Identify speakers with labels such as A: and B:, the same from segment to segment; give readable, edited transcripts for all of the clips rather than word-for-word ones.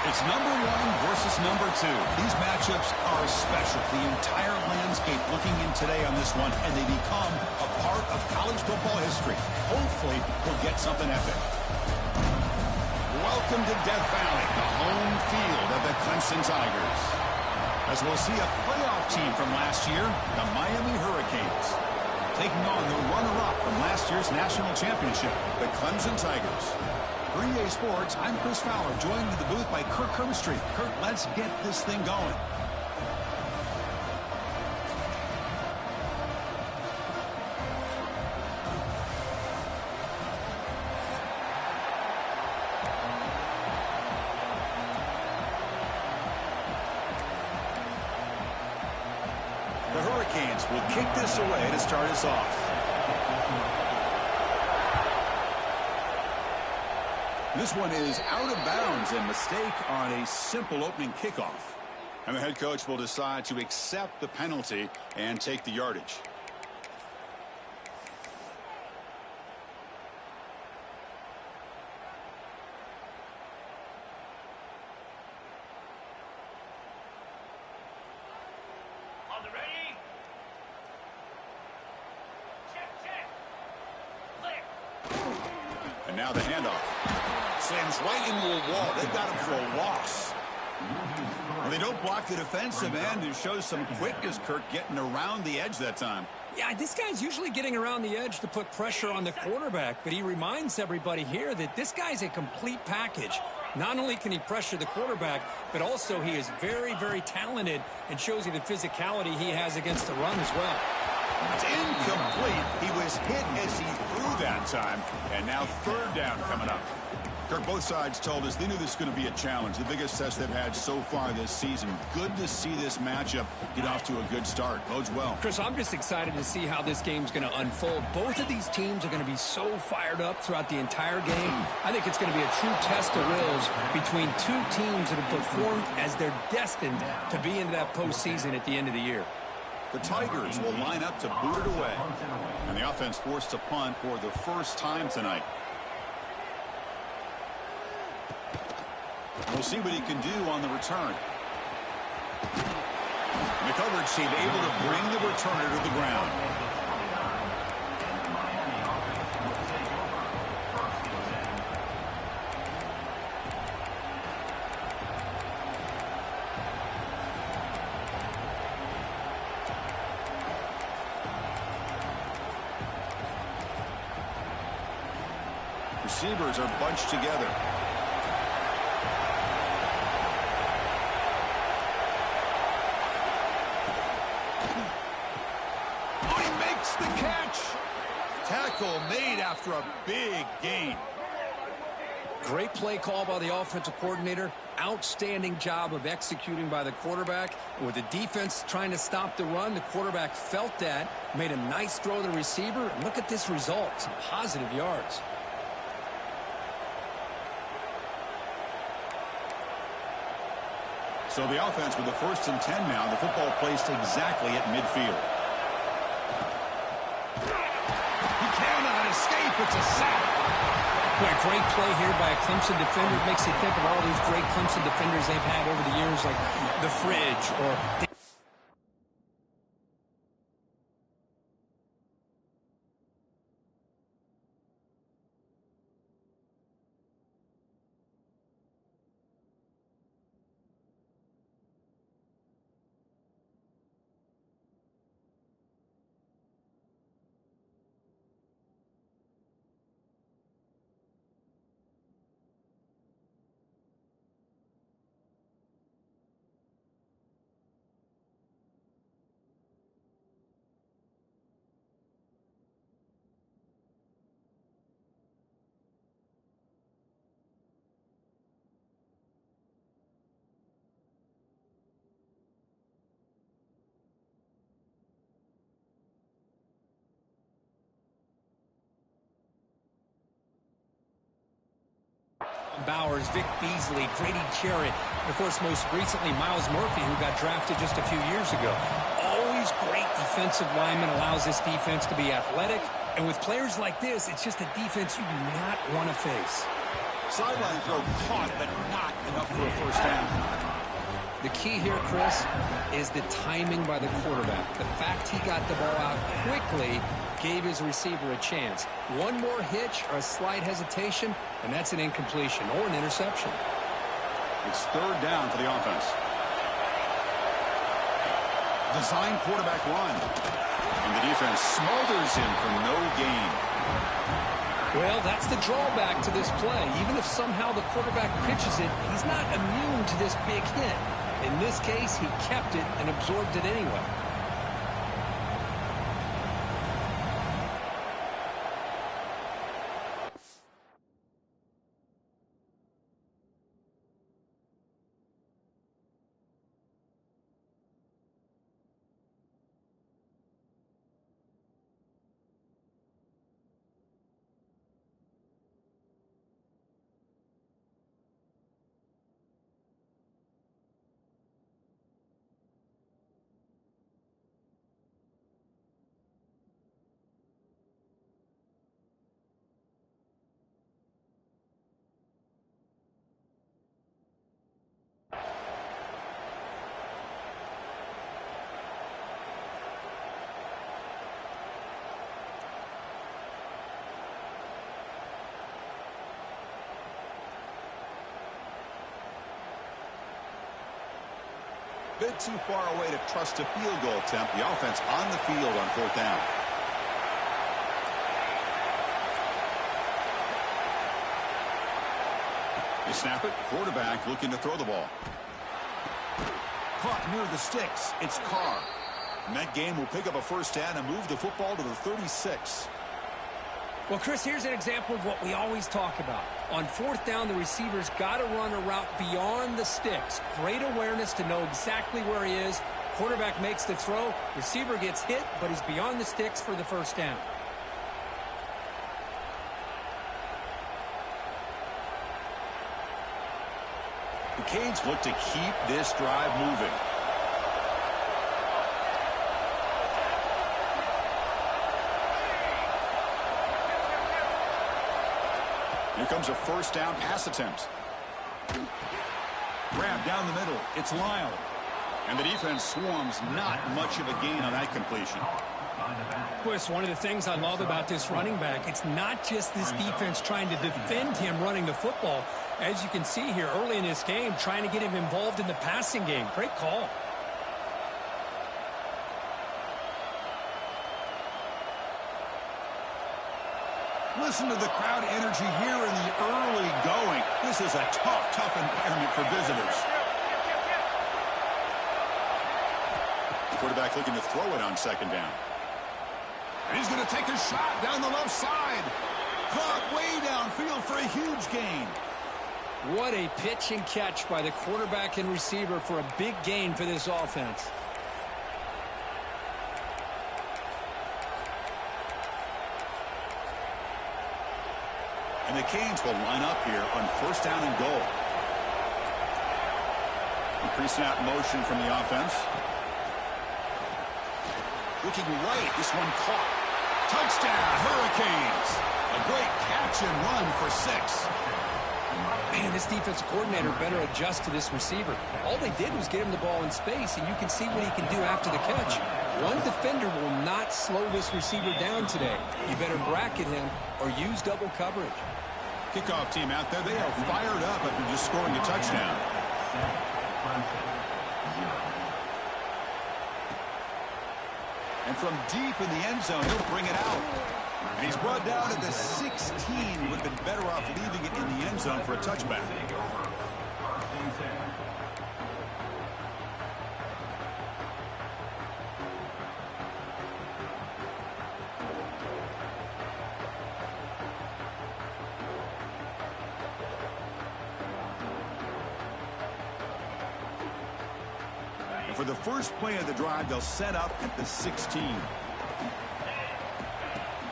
A: It's number one versus number two. These matchups are special. The entire landscape looking in today on this one, and they become a part of college football history. Hopefully, we'll get something epic. Welcome to Death Valley, the home field of the Clemson Tigers. As we'll see a playoff team from last year, the Miami Hurricanes, taking on the runner-up from last year's national championship, the Clemson Tigers. For EA Sports, I'm Chris Fowler, joined in the booth by Kirk Hermstreet. Kirk, let's get this thing going. The Hurricanes will kick this away to start us off. This one is out of bounds, a mistake on a simple opening kickoff. And the head coach will decide to accept the penalty and take the yardage.
B: On the ready? Check. Clear.
A: And now the handoff. Slams right into a wall. They've got him for a loss. Well, they don't block the defensive end, who shows some quickness, Kirk, getting around the edge that time.
C: Yeah, this guy's usually getting around the edge to put pressure on the quarterback, but he reminds everybody here that this guy's a complete package. Not only can he pressure the quarterback, but also he is very, very talented and shows you the physicality he has against the run as well.
A: It's incomplete. He was hit as he threw that time, and now third down coming up. Kirk, both sides told us they knew this was going to be a challenge, the biggest test they've had so far this season. Good to see this matchup get off to a good start. Bodes well.
C: Chris, I'm just excited to see how this game's going to unfold. Both of these teams are going to be so fired up throughout the entire game. I think it's going to be a true test of wills between two teams that have performed as they're destined to be into that postseason at the end of the year.
A: The Tigers will line up to boot it away. And the offense forced to punt for the first time tonight. We'll see what he can do on the return. And the coverage team able to bring the returner to the ground. Receivers are bunched together. The catch. Tackle made after a big gain.
C: Great play call by the offensive coordinator. Outstanding job of executing by the quarterback. With the defense trying to stop the run, the quarterback felt that, made a nice throw to the receiver. And look at this result, some positive yards.
A: So the offense with the 1st and 10 now. The football placed exactly at midfield. It's a sack.
C: Boy, great play here by a Clemson defender. It makes you think of all these great Clemson defenders they've had over the years, like the Fridge or... Bowers, Vic Beasley, Grady Jarrett, and of course most recently Miles Murphy, who got drafted just a few years ago. Always great defensive lineman, allows this defense to be athletic, and with players like this, it's just a defense you do not want to face.
A: Sideline throw caught, but not enough for a first down.
C: The key here, Chris, is the timing by the quarterback. The fact he got the ball out quickly gave his receiver a chance. One more hitch or a slight hesitation, and that's an incompletion or an interception.
A: It's third down for the offense. Design quarterback run. And the defense smothers him for no gain.
C: Well, that's the drawback to this play. Even if somehow the quarterback pitches it, he's not immune to this big hit. In this case, he kept it and absorbed it anyway.
A: Bit too far away to trust a field goal attempt. The offense on the field on fourth down. They snap it. Quarterback looking to throw the ball. Caught near the sticks. It's Carr. And that game will pick up a first down and move the football to the 36.
C: Well, Chris, here's an example of what we always talk about. On fourth down, the receiver's got to run a route beyond the sticks. Great awareness to know exactly where he is. Quarterback makes the throw. Receiver gets hit, but he's beyond the sticks for the first down.
A: The Canes look to keep this drive moving. Here comes a first down pass attempt. Grab down the middle. It's Lyle. And the defense swarms. Not much of a gain on that completion.
C: Chris, one of the things I love about this running back, it's not just this defense trying to defend him running the football. As you can see here early in this game, trying to get him involved in the passing game. Great call.
A: Listen to the crowd energy here in the early going. This is a tough environment for visitors. Quarterback looking to throw it on second down. And he's going to take a shot down the left side. Caught way downfield for a huge gain.
C: What a pitch and catch by the quarterback and receiver for a big gain for this offense.
A: And the Canes will line up here on first down and goal. A pre-snap motion from the offense. Looking right, this one caught. Touchdown, Hurricanes. A great catch and run for 6.
C: Man, this defensive coordinator better adjust to this receiver. All they did was get him the ball in space, and you can see what he can do after the catch. One defender will not slow this receiver down today. You better bracket him or use double coverage.
A: Kickoff team out there, they are fired up after just scoring a touchdown. And from deep in the end zone, he'll bring it out. And he's brought down at the 16. Would have been better off leaving it in the end zone for a touchback. And for the first play of the drive, they'll set up at the 16.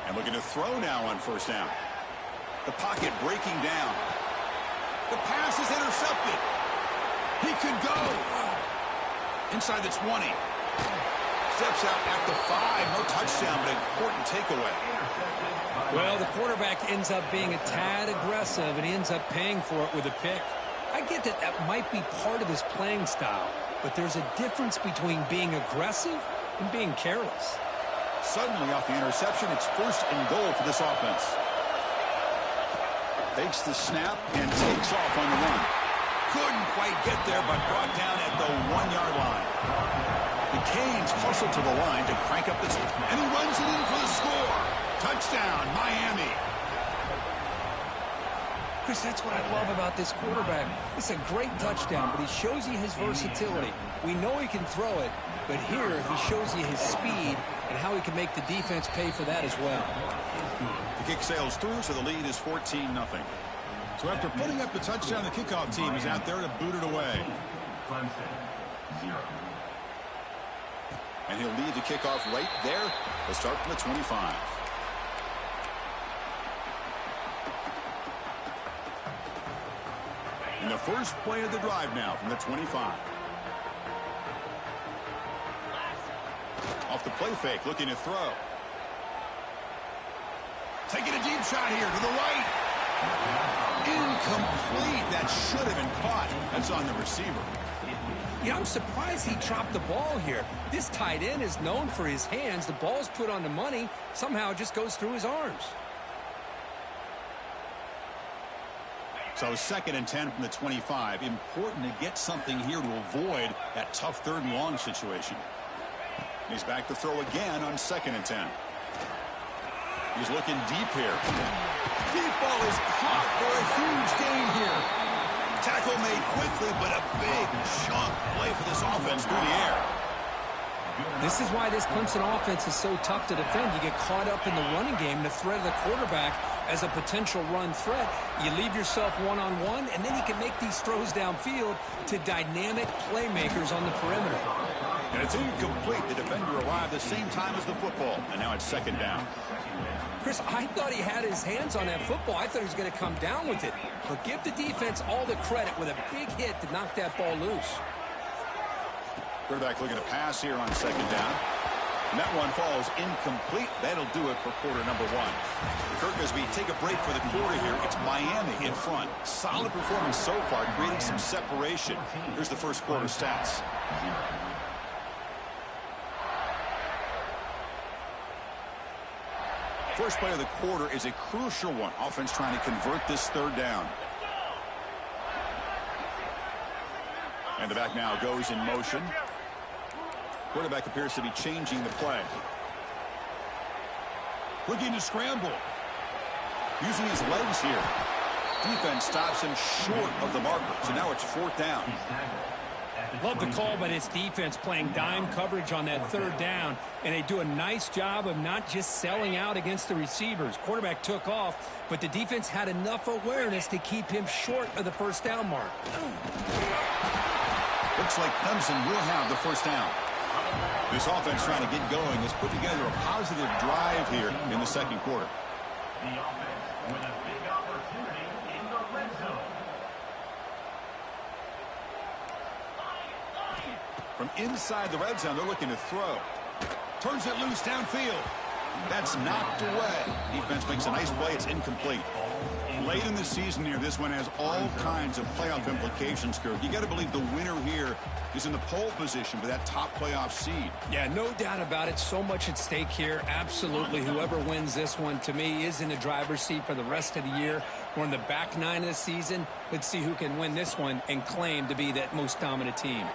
A: And looking to throw now on first down. The pocket breaking down. The pass is intercepted. He could go. Inside the 20. Steps out at the 5. No touchdown, but an important takeaway.
C: Well, the quarterback ends up being a tad aggressive, and he ends up paying for it with a pick. I get that that might be part of his playing style, but there's a difference between being aggressive and being careless.
A: Suddenly off the interception, it's 1st and goal for this offense. Takes the snap and takes off on the run. Couldn't quite get there, but brought down at the 1-yard line. The Canes hustle to the line to crank up this, and he runs it in for the score. Touchdown, Miami.
C: Chris, that's what I love about this quarterback. It's a great touchdown, but he shows you his versatility. We know he can throw it, but here he shows you his speed and how he can make the defense pay for that as well.
A: The kick sails through, so the lead is 14-0. So after putting up the touchdown, the kickoff team is out there to boot it away. And he'll lead the kickoff right there. They'll start from the 25. And the first play of the drive now from the 25. Off the play fake, looking to throw. Taking a deep shot here to the right. Incomplete. That should have been caught. That's on the receiver.
C: Yeah, I'm surprised he dropped the ball here. This tight end is known for his hands. The ball's put on the money. Somehow it just goes through his arms.
A: So 2nd and 10 from the 25. Important to get something here to avoid that tough 3rd and long situation. He's back to throw again on 2nd and 10. He's looking deep here. Deep ball is caught for a huge gain here. Tackle made quickly, but a big chunk play for this offense through the air.
C: This is why this Clemson offense is so tough to defend. You get caught up in the running game, the threat of the quarterback as a potential run threat. You leave yourself one-on-one, and then you can make these throws downfield to dynamic playmakers on the perimeter.
A: And it's incomplete. The defender arrived the same time as the football, and now it's 2nd down.
C: Chris, I thought he had his hands on that football. I thought he was going to come down with it. But give the defense all the credit with a big hit to knock that ball loose.
A: Quarterback looking to pass here on 2nd down. And that one falls incomplete. That'll do it for quarter number 1. Kirk, as we take a break for the quarter here, it's Miami in front. Solid performance so far, creating some separation. Here's the first quarter stats. First play of the quarter is a crucial one. Offense trying to convert this 3rd down. And the back now goes in motion. Quarterback appears to be changing the play. Looking to scramble. Using his legs here. Defense stops him short of the marker. So now it's 4th down.
C: Love the call by this defense playing dime coverage on that 3rd down. And they do a nice job of not just selling out against the receivers. Quarterback took off, but the defense had enough awareness to keep him short of the 1st down mark.
A: Looks like Clemson will have the 1st down. This offense trying to get going has put together a positive drive here in the 2nd quarter.
B: The offense with a big opportunity in the red zone.
A: From inside the red zone, they're looking to throw. Turns it loose downfield. That's knocked away. Defense makes a nice play. It's incomplete. Late in the season here, this one has all kinds of playoff implications, Kirk. You got to believe the winner here is in the pole position for that top playoff seed.
C: Yeah, no doubt about it. So much at stake here. Absolutely. Whoever wins this one, to me, is in the driver's seat for the rest of the year. We're in the back 9 of the season. Let's see who can win this one and claim to be that most dominant team.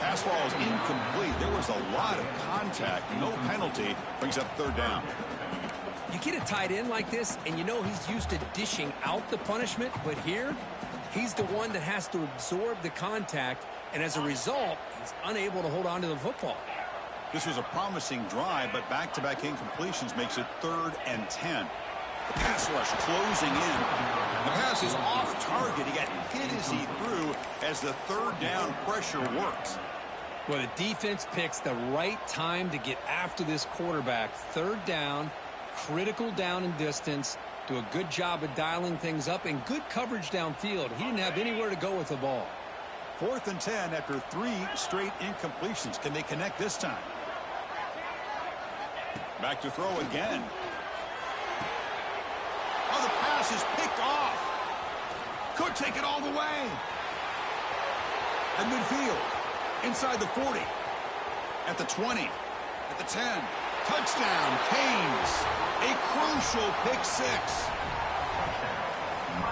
A: Pass ball is incomplete. There was a lot of contact. No penalty. Brings up 3rd down.
C: You get a tight end like this, and you know he's used to dishing out the punishment, but here, he's the one that has to absorb the contact, and as a result, he's unable to hold on to the football.
A: This was a promising drive, but back-to-back incompletions makes it 3rd and 10. The pass rush closing in. The pass is off target. He got hit as he threw as the 3rd down pressure works.
C: Well, the defense picks the right time to get after this quarterback. 3rd down, critical down and distance. Do a good job of dialing things up and good coverage downfield. He didn't have anywhere to go with the ball.
A: 4th and 10 after 3 straight incompletions. Can they connect this time? Back to throw again. Could take it all the way. At midfield. Inside the 40. At the 20. At the 10. Touchdown, Canes. A crucial pick six.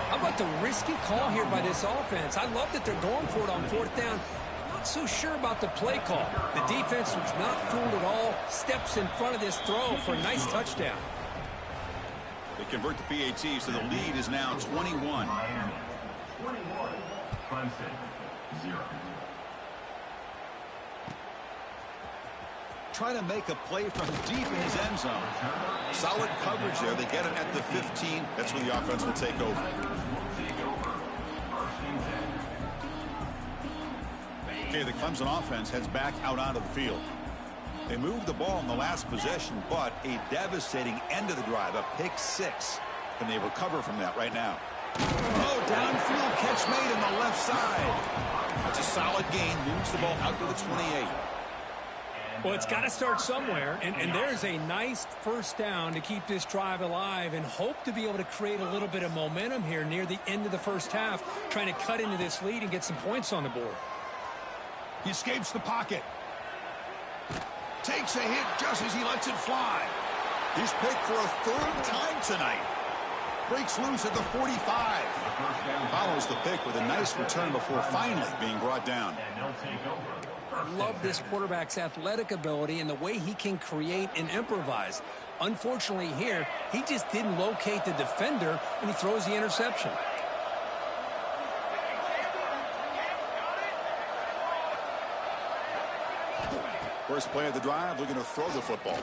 C: How about the risky call here by this offense? I love that they're going for it on fourth down. I'm not so sure about the play call. The defense was not fooled at all. Steps in front of this throw for a nice touchdown.
A: They convert the PATs, so the lead is now 21.
B: 21, Clemson, 0.
A: Trying to make a play from deep in his end zone. Solid coverage there. They get him at the 15. That's where the offense will take over. Okay, the Clemson offense heads back out onto the field. They moved the ball in the last possession, but a devastating end of the drive, a pick six. Can they recover from that right now? Oh, downfield catch made on the left side. That's a solid gain. Moves the ball out to the 28.
C: Well, it's got to start somewhere, and there's a nice first down to keep this drive alive and hope to be able to create a little bit of momentum here near the end of the first half, trying to cut into this lead and get some points on the board.
A: He escapes the pocket. Takes a hit just as he lets it fly. He's picked for a third time tonight. Breaks loose at the 45. Follows the pick with a nice return before finally being brought down.
C: I love this quarterback's athletic ability and the way he can create and improvise. Unfortunately here, he just didn't locate the defender and he throws the interception.
A: First play of the drive, looking to throw the football.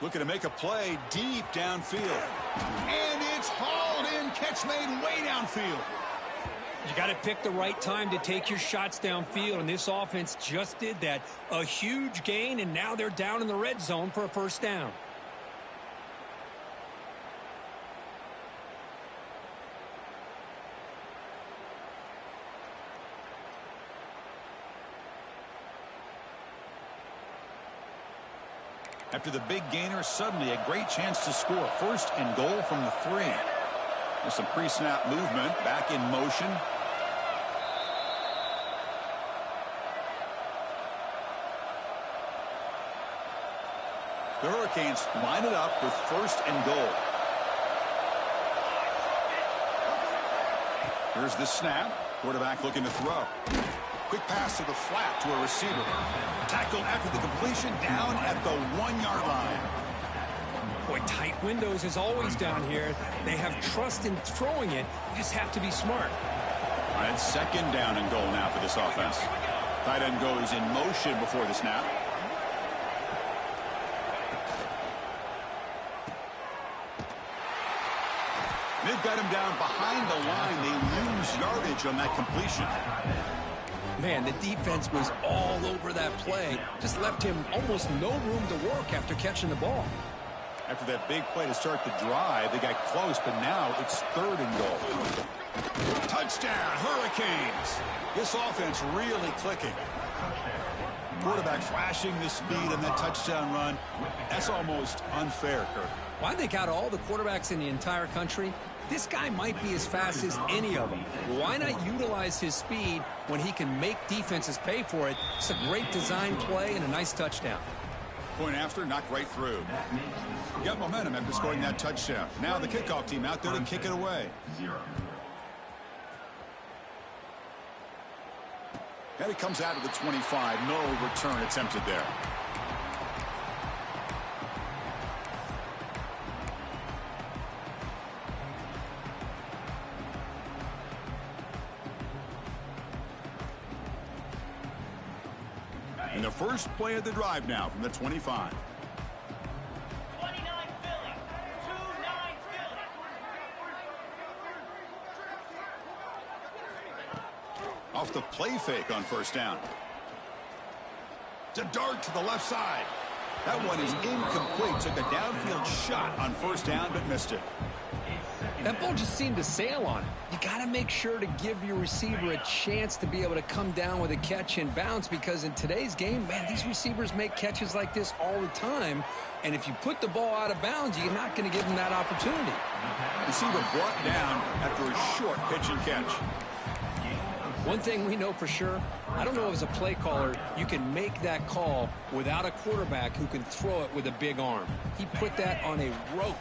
A: Looking to make a play deep downfield. And it's hauled in, catch made way downfield.
C: You got to pick the right time to take your shots downfield, and this offense just did that. A huge gain, and now they're down in the red zone for a first down.
A: After the big gainer, suddenly a great chance to score. First and goal from the 3. There's some pre-snap movement, back in motion. The Hurricanes line it up with first and goal. Here's the snap. Quarterback looking to throw. Quick pass to the flat to a receiver. Tackled after the completion down at the 1-yard line.
C: Boy, tight windows is always down here. They have trust in throwing it. You just have to be smart.
A: All right, second down and goal now for this offense. Tight end goes in motion before the snap. They've got him down behind the line. They lose yardage on that completion.
C: Man, the defense was all over that play. Just left him almost no room to work after catching the ball.
A: After that big play to start the drive, they got close, but now it's third and goal. Touchdown, Hurricanes. This offense really clicking. Quarterback flashing the speed in that touchdown run. That's almost unfair, Kirk.
C: Well, I think out of all the quarterbacks in the entire country, this guy might be as fast as any of them. Why not utilize his speed when he can make defenses pay for it? It's a great design play and a nice touchdown.
A: Point after, knocked right through. Got momentum after scoring that touchdown. Now the kickoff team out there to kick it away. And it comes out of the 25. No return attempted there. And the first play of the drive now from the 25.
D: 29 Philly. 2-9 Philly.
A: Off the play fake on first down. It's a dart to the left side. That one is incomplete. Took a downfield shot on first down, but missed it.
C: That ball just seemed to sail on it. You got to make sure to give your receiver a chance to be able to come down with a catch and bounce, because in today's game, man, these receivers make catches like this all the time. And if you put the ball out of bounds, you're not going to give them that opportunity.
A: Receiver brought down after a short pitch and catch.
C: One thing we know for sure, I don't know if as a play caller you can make that call without a quarterback who can throw it with a big arm. He put that on a rope.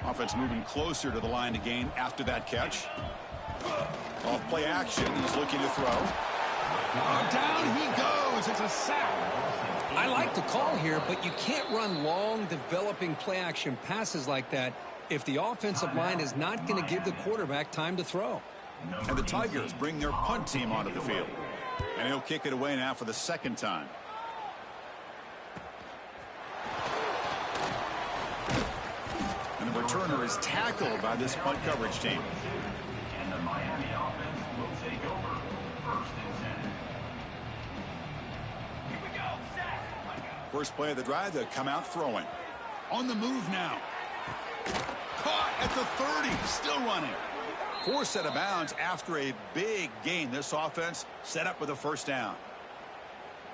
A: Offense moving closer to the line to gain after that catch. Off play action, he's looking to throw. Down he goes. It's a sack.
C: I like the call here, but you can't run long, developing play action passes like that if the offensive line is not going to give the quarterback time to throw.
A: And the Tigers bring their punt team onto the field. And he'll kick it away now for the second time. And the returner is tackled by this punt coverage team.
B: And the Miami offense will take over first and 10.
D: Here we go, sack.
A: First play of the drive, they'll come out throwing. On the move now. Caught at the 30, still running. Forced out of bounds after a big gain. This offense set up with a first down.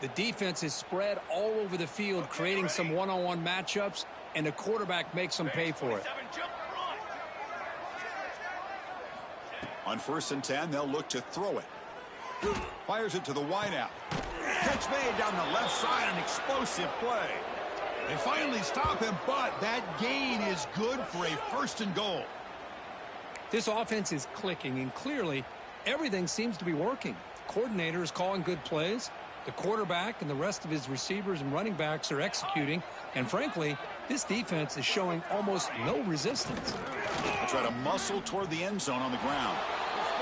C: The defense is spread all over the field, creating some one-on-one matchups, and the quarterback makes them pay for it.
D: 7 jump front.
A: On first and 10, they'll look to throw it. Fires it to the wideout. Catch made down the left side, an explosive play. They finally stop him, but that gain is good for a first and goal.
C: This offense is clicking, and clearly everything seems to be working. The coordinator is calling good plays. The quarterback and the rest of his receivers and running backs are executing. And frankly, this defense is showing almost no resistance.
A: They try to muscle toward the end zone on the ground.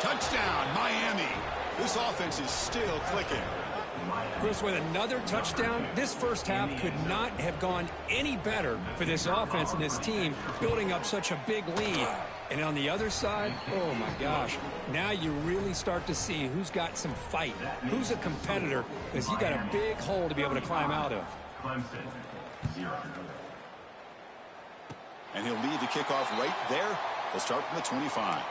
A: Touchdown, Miami. This offense is still clicking.
C: Chris, with another touchdown, this first half could not have gone any better for this offense and this team, building up such a big lead. And on the other side, oh my gosh, now you really start to see who's got some fight, who's a competitor, because you got a big hole to be able to climb out of.
B: Clemson, 0.
A: And he'll lead the kickoff right there. They'll start from the 25.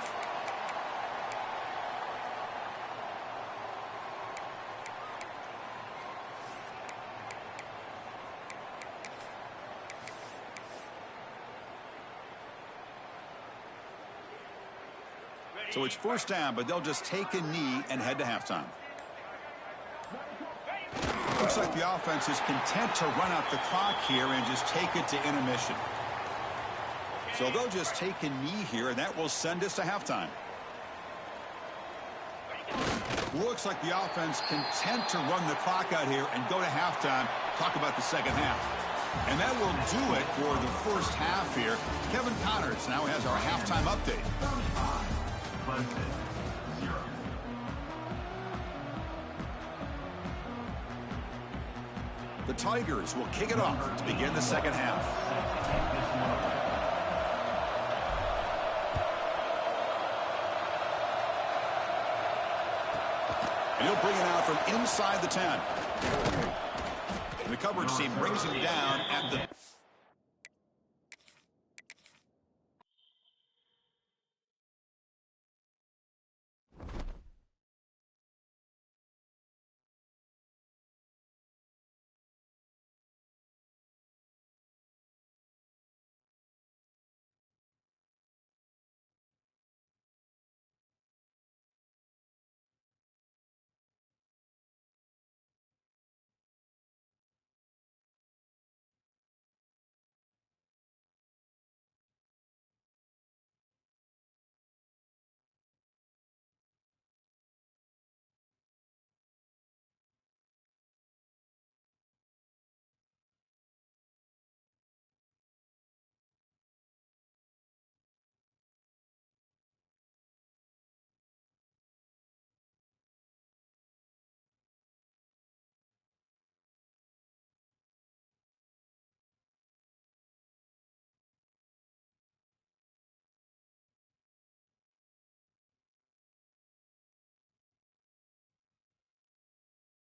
A: So it's first down, but they'll just take a knee and head to halftime. Looks like the offense is content to run out the clock here and just take it to intermission. So they'll just take a knee here, and that will send us to halftime. Looks like the offense content to run the clock out here and go to halftime. Talk about the second half. And that will do it for the first half here. Kevin Connors now has our halftime update.
B: Clemson, 0.
A: The Tigers will kick it off to begin the second half. And he'll bring it out from inside the 10. The coverage team brings him down at the